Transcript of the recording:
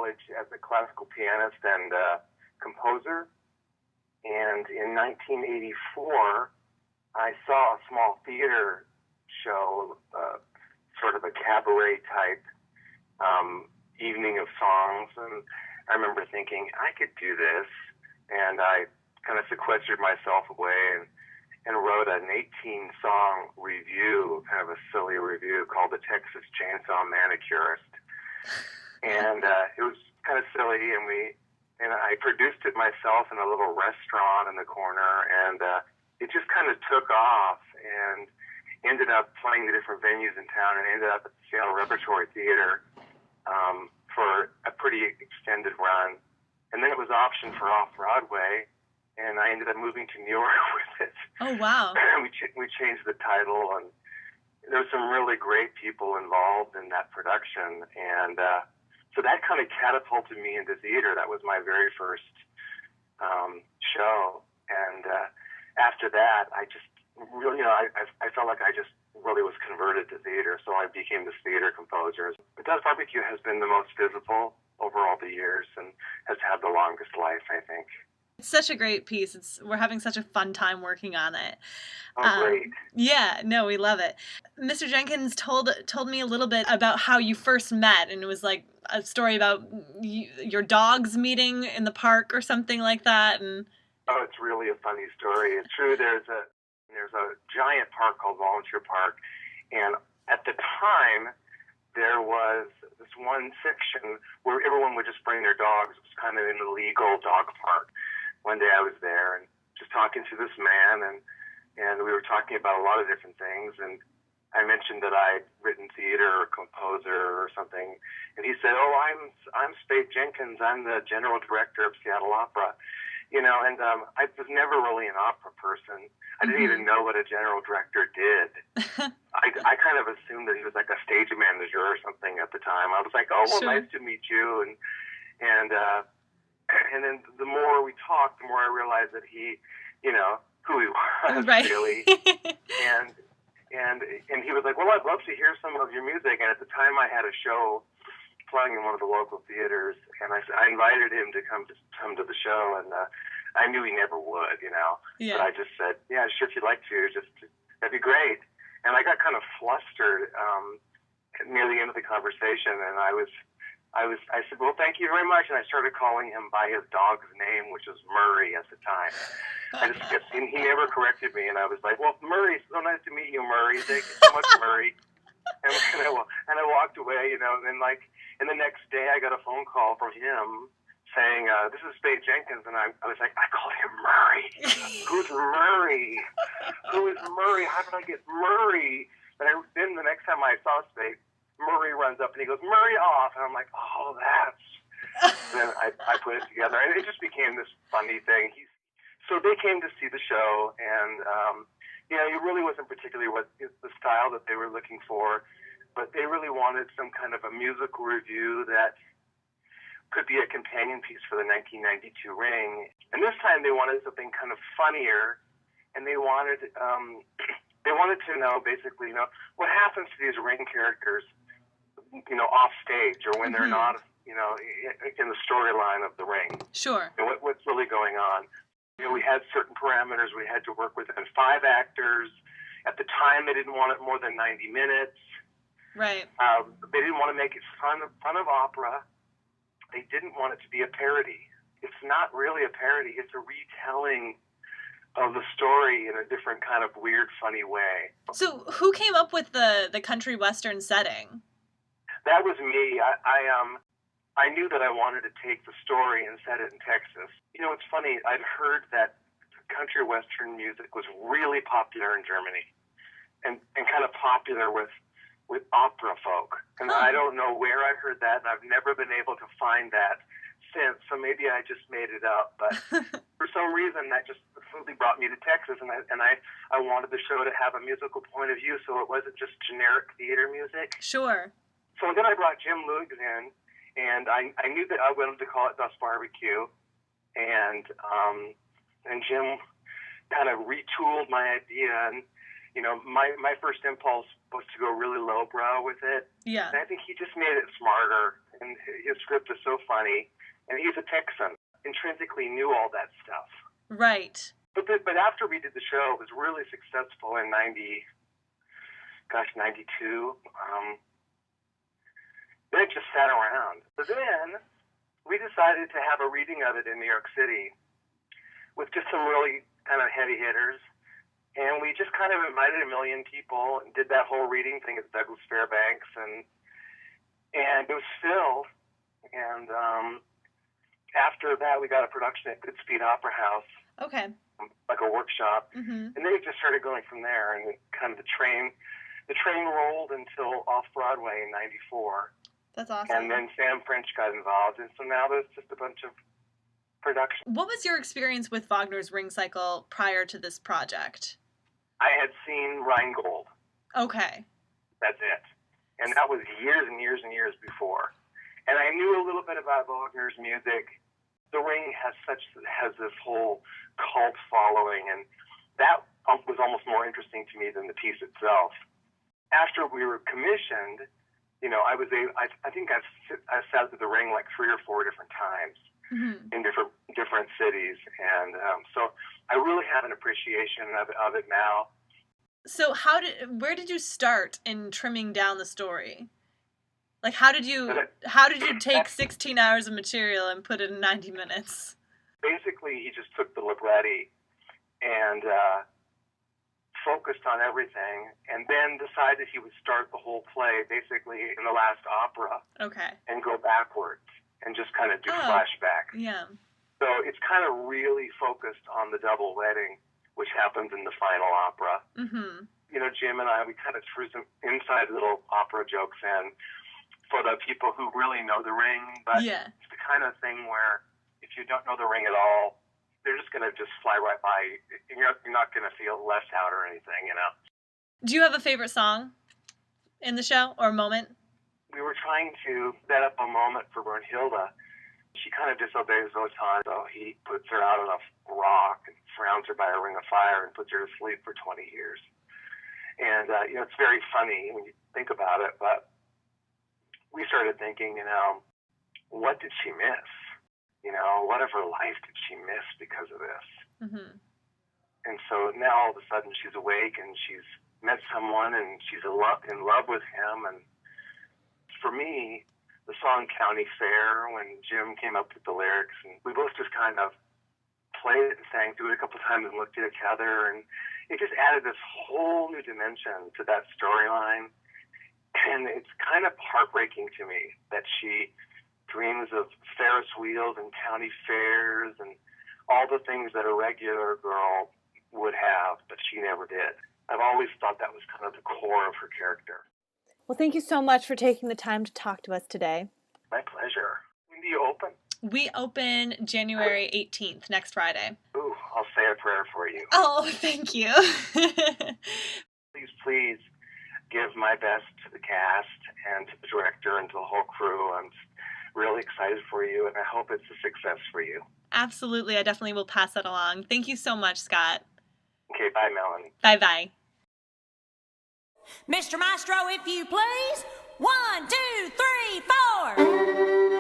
college as a classical pianist and composer. And in 1984, I saw a small theater show, sort of a cabaret type evening of songs, and I remember thinking, I could do this, and I kind of sequestered myself away and wrote an 18-song review, kind of a silly review called The Texas Chainsaw Manicurist. And it was kind of silly, and I produced it myself in a little restaurant in the corner, and it just kind of took off and ended up playing the different venues in town and ended up at the Seattle Repertory Theater for a pretty extended run. And then it was optioned for Off-Broadway, and I ended up moving to New York with it. Oh, wow. We changed the title, and there were some really great people involved in that production. And so that kind of catapulted me into theater. That was my very first show. And after that, I just really, I felt like I just really was converted to theater, so I became this theater composer. But Does Barbecue has been the most visible over all the years and has had the longest life, I think. It's such a great piece. We're having such a fun time working on it. Oh, great. Yeah, no, we love it. Mr. Jenkins told me a little bit about how you first met, and it was like a story about your dogs meeting in the park or something like that. And oh, it's really a funny story. It's true. There's a giant park called Volunteer Park, and at the time there was this one section where everyone would just bring their dogs. It was kind of an illegal dog park. One day I was there and just talking to this man, and we were talking about a lot of different things, and I mentioned that I'd written theater or composer or something, and he said, "Oh, I'm Spade Jenkins. I'm the general director of Seattle Opera." And I was never really an opera person. I didn't even know what a general director did. I kind of assumed that he was like a stage manager or something at the time. I was like, "Oh, well, Sure. nice to meet you." And then the more we talked, the more I realized that he, who he was, Right. really. And he was like, "Well, I'd love to hear some of your music." And at the time, I had a show playing in one of the local theaters, and I invited him to come to the show, and I knew he never would, Yeah. But I just said, "Yeah, sure, if you'd like to, that'd be great." And I got kind of flustered near the end of the conversation, and I said, "Well, thank you very much," and I started calling him by his dog's name, which was Murray at the time. And he never corrected me, and I was like, "Well, Murray, it's so nice to meet you, Murray. Thank you so much, Murray." And I walked away, and the next day I got a phone call from him saying, "This is Spade Jenkins," and I was like, "I called him Murray. Who's Murray? Who is Murray? How did I get Murray?" And then the next time I saw Spade, Murray runs up and he goes, "Murray off," and I'm like, "Oh, that's." Then I put it together, and it just became this funny thing. So they came to see the show, and it really wasn't particularly what the style that they were looking for, but they really wanted some kind of a musical review that could be a companion piece for the 1992 Ring. And this time they wanted something kind of funnier, and they wanted to know basically, what happens to these Ring characters, off stage or when they're not, in the storyline of the Ring. Sure. And what's really going on. We had certain parameters we had to work with, and 5 actors. At the time, they didn't want it more than 90 minutes. Right. They didn't want to make it fun of opera. They didn't want it to be a parody. It's not really a parody. It's a retelling of the story in a different kind of weird, funny way. So who came up with the country western setting? That was me. I knew that I wanted to take the story and set it in Texas. It's funny. I'd heard that country western music was really popular in Germany and kind of popular with opera folk. And I don't know where I heard that, and I've never been able to find that since. So maybe I just made it up. But for some reason, that just completely brought me to Texas, and I wanted the show to have a musical point of view, so it wasn't just generic theater music. Sure. So then I brought Jim Lugs in, and I knew that I wanted to call it Dust Barbecue, and Jim kind of retooled my idea, and my first impulse was to go really lowbrow with it. Yeah. And I think he just made it smarter. and his script is so funny, and he's a Texan. Intrinsically knew all that stuff. Right. But after we did the show, it was really successful in 92. Then it just sat around. So then we decided to have a reading of it in New York City with just some really kind of heavy hitters. And we just kind of invited 1 million people and did that whole reading thing at Douglas Fairbanks. And it was filled. And after that, we got a production at Goodspeed Opera House. Okay. Like a workshop. Mm-hmm. And then it just started going from there. And kind of the train rolled until Off-Broadway in 94. That's awesome. And then Sam French got involved. And so now there's just a bunch of production. What was your experience with Wagner's Ring Cycle prior to this project? I had seen Rheingold. Okay. That's it. And that was years and years and years before. And I knew a little bit about Wagner's music. The Ring has this whole cult following, and that was almost more interesting to me than the piece itself. After we were commissioned, I think I've sat at the Ring like 3 or 4 different times. Mm-hmm. In different cities, and so I really have an appreciation of it now. So where did you start in trimming down the story? Like how did you take 16 hours of material and put it in 90 minutes? Basically, he just took the libretti and focused on everything, and then decided he would start the whole play basically in the last opera. Okay. And go backwards. And just kind of do flashbacks. Yeah. So it's kind of really focused on the double wedding, which happens in the final opera. Mm-hmm. Jim and I, we kind of threw some inside little opera jokes in for the people who really know the Ring. But It's the kind of thing where if you don't know the Ring at all, they're just going to just fly right by. You're not going to feel left out or anything, Do you have a favorite song in the show or moment? We were trying to set up a moment for Brunhilde. She kind of disobeys Wotan, so he puts her out on a rock and surrounds her by a ring of fire and puts her to sleep for 20 years. And, it's very funny when you think about it, but we started thinking, what did she miss? What of her life did she miss because of this? Mm-hmm. And so now all of a sudden she's awake and she's met someone and she's in love with him. And for me, the song County Fair, when Jim came up with the lyrics, and we both just kind of played it and sang through it a couple of times and looked at each other, and it just added this whole new dimension to that storyline. And it's kind of heartbreaking to me that she dreams of Ferris wheels and county fairs and all the things that a regular girl would have, but she never did. I've always thought that was kind of the core of her character. Well, thank you so much for taking the time to talk to us today. My pleasure. When do you open? We open January 18th, next Friday. Ooh, I'll say a prayer for you. Oh, thank you. Please give my best to the cast and to the director and to the whole crew. I'm really excited for you, and I hope it's a success for you. Absolutely. I definitely will pass that along. Thank you so much, Scott. Okay, bye, Melanie. Bye-bye. Mr. Maestro, if you please. 1, 2, 3, 4.